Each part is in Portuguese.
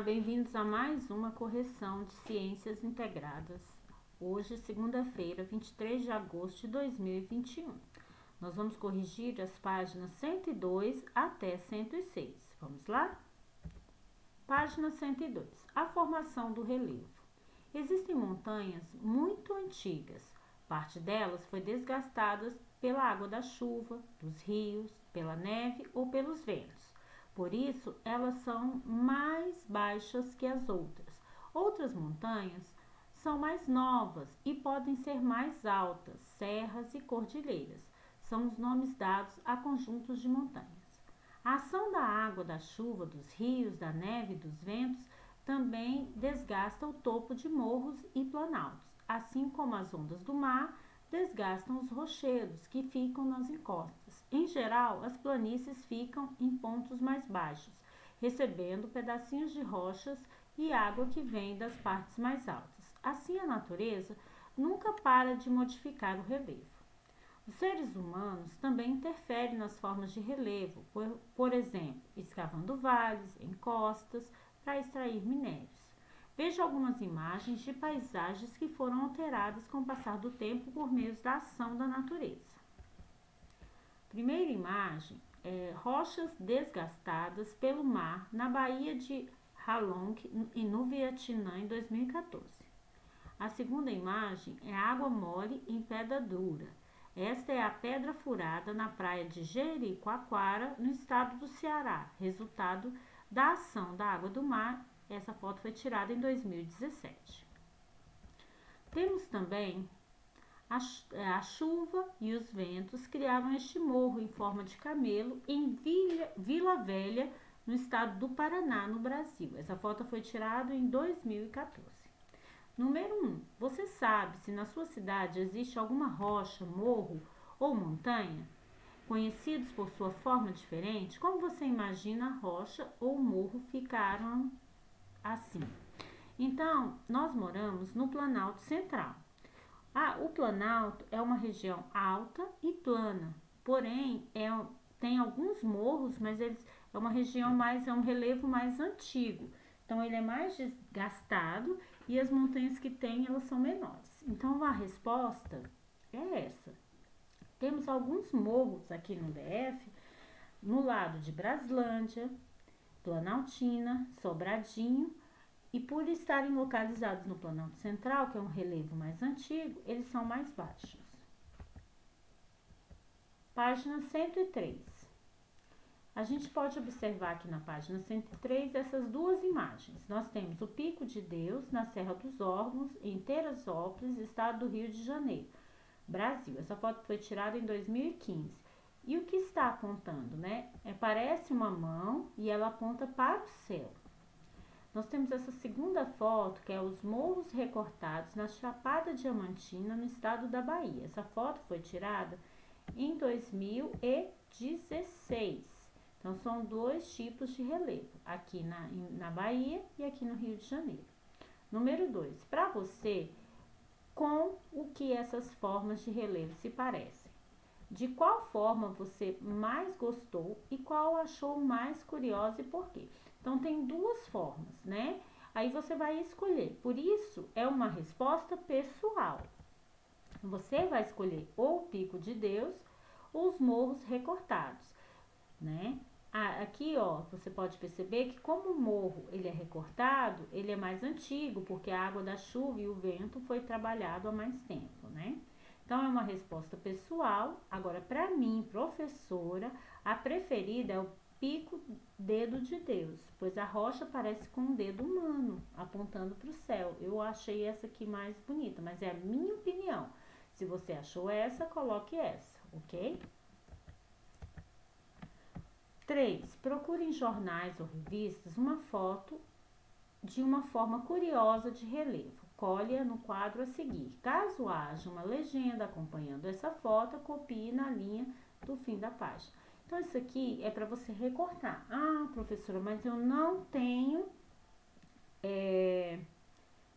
bem-vindos a mais uma correção de Ciências Integradas. Hoje, segunda-feira, 23 de agosto de 2021. Nós vamos corrigir as páginas 102 até 106. Vamos lá? Página 102. A formação do relevo. Existem montanhas muito antigas. Parte delas foi desgastada pela água da chuva, dos rios, pela neve ou pelos ventos. Por isso, elas são mais baixas que as outras. Outras montanhas são mais novas e podem ser mais altas, serras e cordilheiras. São os nomes dados a conjuntos de montanhas. A ação da água, da chuva, dos rios, da neve e dos ventos também desgasta o topo de morros e planaltos, assim como as ondas do mar desgastam os rochedos que ficam nas encostas. Em geral, as planícies ficam em pontos mais baixos, recebendo pedacinhos de rochas e água que vem das partes mais altas. Assim, a natureza nunca para de modificar o relevo. Os seres humanos também interferem nas formas de relevo, por exemplo, escavando vales, encostas, para extrair minérios. Veja algumas imagens de paisagens que foram alteradas com o passar do tempo por meio da ação da natureza. Primeira imagem é rochas desgastadas pelo mar na Baía de Halong, no Vietnã, em 2014. A segunda imagem é água mole em pedra dura. Esta é a pedra furada na praia de Jericoacoara, no estado do Ceará, resultado da ação da água do mar. Essa foto foi tirada em 2017. Temos também a chuva e os ventos criaram este morro em forma de camelo em Vila Velha, no estado do Paraná, no Brasil. Essa foto foi tirada em 2014. Número 1. Você sabe se na sua cidade existe alguma rocha, morro ou montanha, conhecidos por sua forma diferente? Como você imagina a rocha ou morro ficaram assim? Então, nós moramos no Planalto Central. O Planalto é uma região alta e plana, porém tem alguns morros, mas é uma região é um relevo mais antigo. Então, ele é mais desgastado e as montanhas que tem, elas são menores. Então, a resposta é essa. Temos alguns morros aqui no DF, no lado de Braslândia, Planaltina, Sobradinho, e por estarem localizados no Planalto Central, que é um relevo mais antigo, eles são mais baixos. Página 103. A gente pode observar aqui na página 103 essas duas imagens. Nós temos o Pico de Deus na Serra dos Órgãos, em Teresópolis, estado do Rio de Janeiro, Brasil. Essa foto foi tirada em 2015. E o que está apontando, né? Parece uma mão e ela aponta para o céu. Nós temos essa segunda foto, que é os morros recortados na Chapada Diamantina, no estado da Bahia. Essa foto foi tirada em 2016. Então, são dois tipos de relevo, aqui na Bahia e aqui no Rio de Janeiro. Número 2. Para você, com o que essas formas de relevo se parecem? De qual forma você mais gostou e qual achou mais curiosa e por quê? Então, tem duas formas, né? Aí você vai escolher. Por isso, é uma resposta pessoal. Você vai escolher ou o Pico de Deus ou os morros recortados, né? Aqui, ó, você pode perceber que como o morro ele é recortado, ele é mais antigo, porque a água da chuva e o vento foi trabalhado há mais tempo, né? Então, é uma resposta pessoal. Agora, para mim, professora, a preferida é o Pico Dedo de Deus, pois a rocha parece com um dedo humano apontando para o céu. Eu achei essa aqui mais bonita, mas é a minha opinião. Se você achou essa, coloque essa, ok? 3. Procure em jornais ou revistas uma foto de uma forma curiosa de relevo. Colhe-a no quadro a seguir. Caso haja uma legenda acompanhando essa foto, copie na linha do fim da página. Então, isso aqui é para você recortar. Professora, mas eu não tenho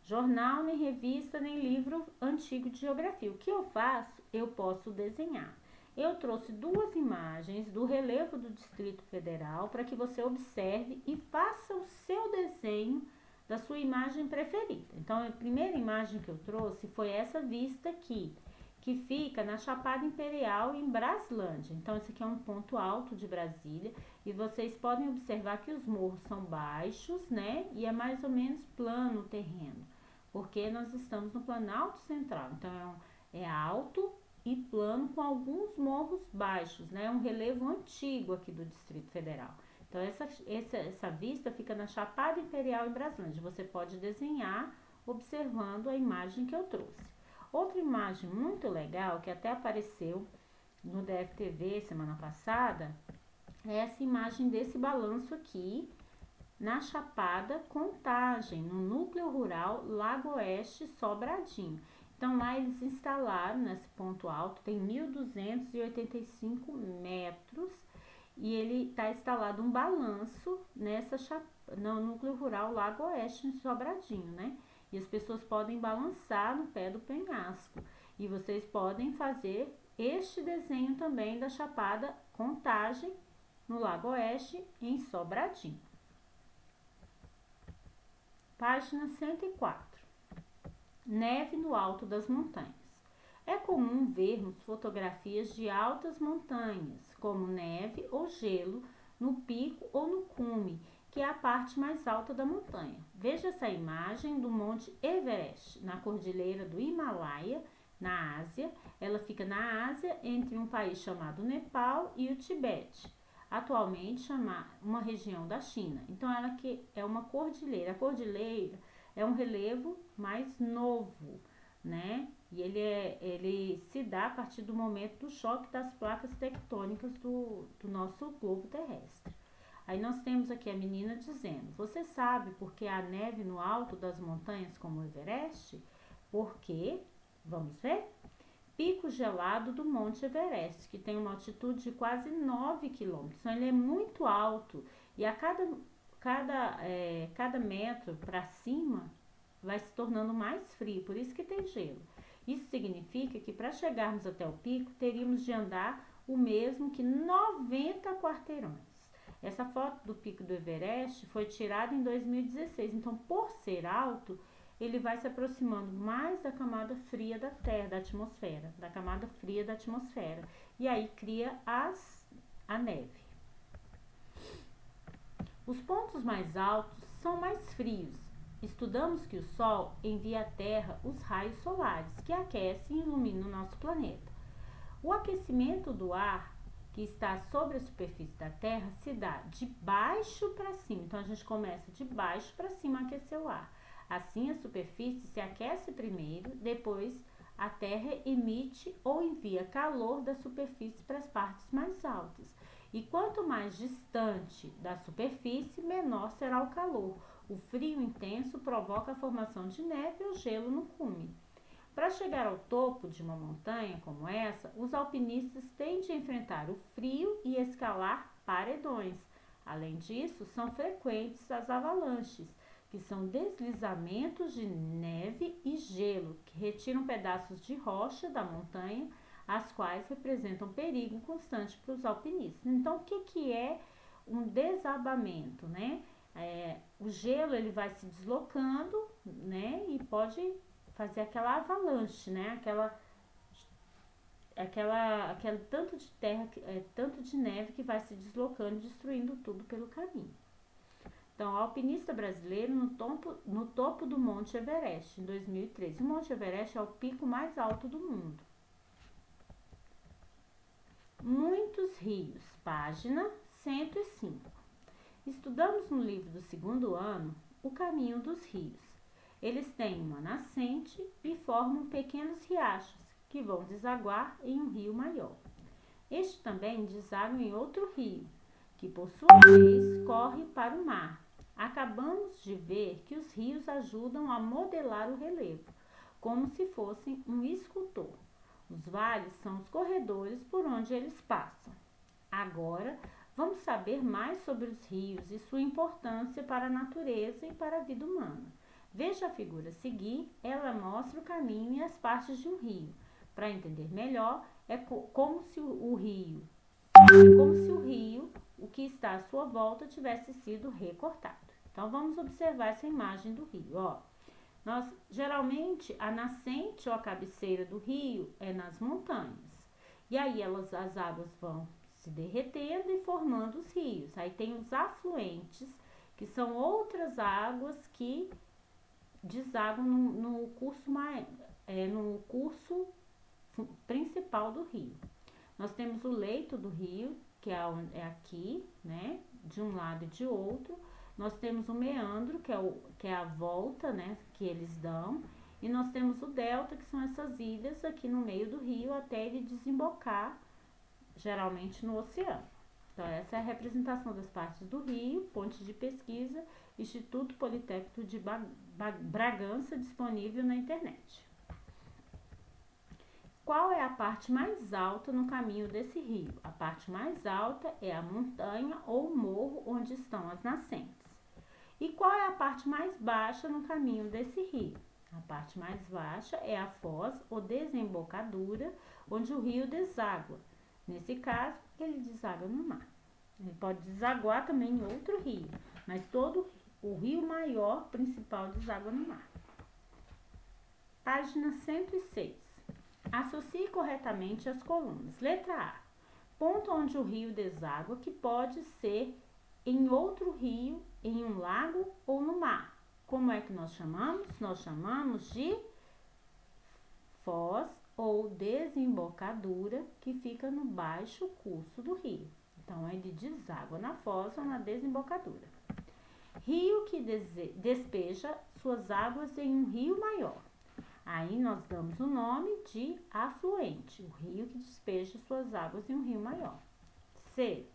jornal, nem revista, nem livro antigo de geografia. O que eu faço? Eu posso desenhar. Eu trouxe duas imagens do relevo do Distrito Federal para que você observe e faça o seu desenho da sua imagem preferida. Então, a primeira imagem que eu trouxe foi essa vista aqui, que fica na Chapada Imperial, em Braslândia. Então, esse aqui é um ponto alto de Brasília e vocês podem observar que os morros são baixos, né? E é mais ou menos plano o terreno, porque nós estamos no Planalto Central. Então, é alto e plano com alguns morros baixos, né? Um relevo antigo aqui do Distrito Federal. Então, essa vista fica na Chapada Imperial, em Braslândia. Você pode desenhar observando a imagem que eu trouxe. Outra imagem muito legal, que até apareceu no DFTV semana passada, é essa imagem desse balanço aqui, na Chapada Contagem, no núcleo rural Lago Oeste, Sobradinho. Então, lá eles instalaram, nesse ponto alto, tem 1.285 metros, e ele está instalado um balanço no núcleo rural Lago Oeste, em Sobradinho, né? E as pessoas podem balançar no pé do penhasco. E vocês podem fazer este desenho também da Chapada Contagem, no Lago Oeste, em Sobradinho. Página 104. Neve no alto das montanhas. É comum vermos fotografias de altas montanhas, como neve ou gelo, no pico ou no cume, que é a parte mais alta da montanha. Veja essa imagem do Monte Everest, na cordilheira do Himalaia, na Ásia. Ela fica na Ásia, entre um país chamado Nepal e o Tibete, atualmente uma região da China. Então, ela que é uma cordilheira. A cordilheira é um relevo mais novo, né? E ele se dá a partir do momento do choque das placas tectônicas do nosso globo terrestre. Aí nós temos aqui a menina dizendo: você sabe por que há neve no alto das montanhas como o Everest? Porque, vamos ver? Pico gelado do Monte Everest, que tem uma altitude de quase 9 quilômetros. Então, ele é muito alto e a cada metro para cima vai se tornando mais frio, por isso que tem gelo. Isso significa que para chegarmos até o pico, teríamos de andar o mesmo que 90 quarteirões. Essa foto do pico do Everest foi tirada em 2016, então, por ser alto, ele vai se aproximando mais da camada fria da Terra, da atmosfera, da camada fria da atmosfera, e aí cria a neve. Os pontos mais altos são mais frios. Estudamos que o Sol envia à Terra os raios solares, que aquecem e iluminam o nosso planeta. O aquecimento do ar que está sobre a superfície da Terra se dá de baixo para cima. Então, a gente começa de baixo para cima a aquecer o ar. Assim, a superfície se aquece primeiro, depois a Terra emite ou envia calor da superfície para as partes mais altas. E quanto mais distante da superfície, menor será o calor. O frio intenso provoca a formação de neve ou gelo no cume. Para chegar ao topo de uma montanha como essa, os alpinistas têm de enfrentar o frio e escalar paredões. Além disso, são frequentes as avalanches, que são deslizamentos de neve e gelo, que retiram pedaços de rocha da montanha, as quais representam perigo constante para os alpinistas. Então, o que é um desabamento, né? O gelo ele vai se deslocando, né? E pode fazer aquela avalanche, né? Aquele tanto de terra, tanto de neve que vai se deslocando, destruindo tudo pelo caminho. Então, alpinista brasileiro no topo do Monte Everest, em 2013. O Monte Everest é o pico mais alto do mundo. Muitos rios, página 105. Estudamos no livro do segundo ano o caminho dos rios. Eles têm uma nascente e formam pequenos riachos que vão desaguar em um rio maior. Este também deságua em outro rio, que por sua vez corre para o mar. Acabamos de ver que os rios ajudam a modelar o relevo, como se fossem um escultor. Os vales são os corredores por onde eles passam. Agora, vamos saber mais sobre os rios e sua importância para a natureza e para a vida humana. Veja a figura a seguir, ela mostra o caminho e as partes de um rio. Para entender melhor, como se o rio, o que está à sua volta, tivesse sido recortado. Então, vamos observar essa imagem do rio, ó. Geralmente, a nascente ou a cabeceira do rio é nas montanhas. E aí, as águas vão se derretendo e formando os rios. Aí tem os afluentes, que são outras águas que desaguam no curso principal do rio. Nós temos o leito do rio, que é aqui, né, de um lado e de outro. Nós temos o meandro, que é a volta, né, que eles dão. E nós temos o delta, que são essas ilhas aqui no meio do rio, até ele desembocar, geralmente no oceano. Então, essa é a representação das partes do rio, fonte de pesquisa, Instituto Politécnico de Bragança, disponível na internet. Qual é a parte mais alta no caminho desse rio? A parte mais alta é a montanha ou morro onde estão as nascentes. E qual é a parte mais baixa no caminho desse rio? A parte mais baixa é a foz ou desembocadura, onde o rio deságua. Nesse caso, ele deságua no mar. Ele pode desaguar também em outro rio, mas todo o rio maior principal deságua no mar. Página 106. Associe corretamente as colunas. Letra A. Ponto onde o rio deságua, que pode ser em outro rio, em um lago ou no mar. Como é que nós chamamos? Nós chamamos de foz ou desembocadura, que fica no baixo curso do rio. Então, ele deságua na foz ou na desembocadura. Rio que despeja suas águas em um rio maior. Aí nós damos o nome de afluente, o rio que despeja suas águas em um rio maior. C.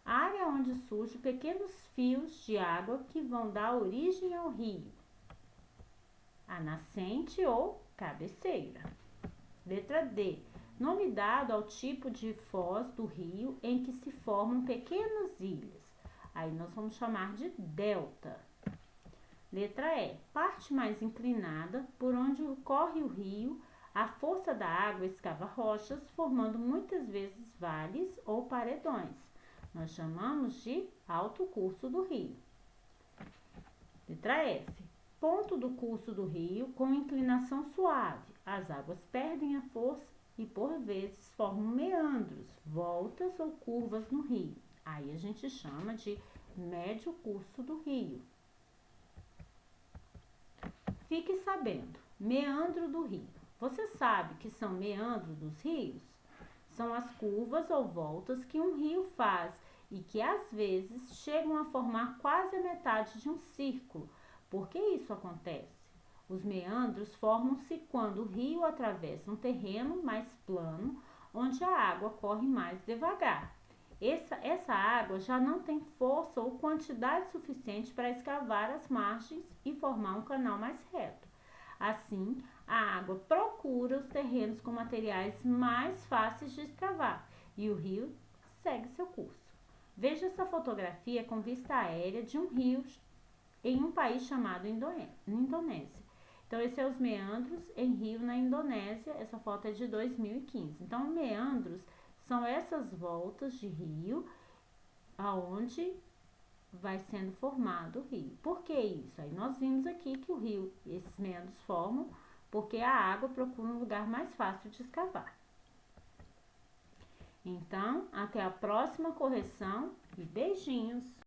Área onde surgem pequenos fios de água que vão dar origem ao rio. A nascente ou cabeceira. Letra D. Nome dado ao tipo de foz do rio em que se formam pequenas ilhas. Aí nós vamos chamar de delta. Letra E. Parte mais inclinada por onde corre o rio, a força da água escava rochas, formando muitas vezes vales ou paredões. Nós chamamos de alto curso do rio. Letra F. Ponto do curso do rio com inclinação suave. As águas perdem a força e, por vezes, formam meandros, voltas ou curvas no rio. Aí a gente chama de médio curso do rio. Fique sabendo, meandro do rio. Você sabe que são meandros dos rios? São as curvas ou voltas que um rio faz e que às vezes chegam a formar quase a metade de um círculo. Por que isso acontece? Os meandros formam-se quando o rio atravessa um terreno mais plano, onde a água corre mais devagar. Essa água já não tem força ou quantidade suficiente para escavar as margens e formar um canal mais reto. Assim, a água procura os terrenos com materiais mais fáceis de escavar e o rio segue seu curso. Veja essa fotografia com vista aérea de um rio em um país chamado Indonésia. Então, esses são os meandros em rio na Indonésia. Essa foto é de 2015. Então, meandros são essas voltas de rio aonde vai sendo formado o rio. Por que isso? Aí nós vimos aqui que o rio, esses meandros formam porque a água procura um lugar mais fácil de escavar. Então, até a próxima correção e beijinhos!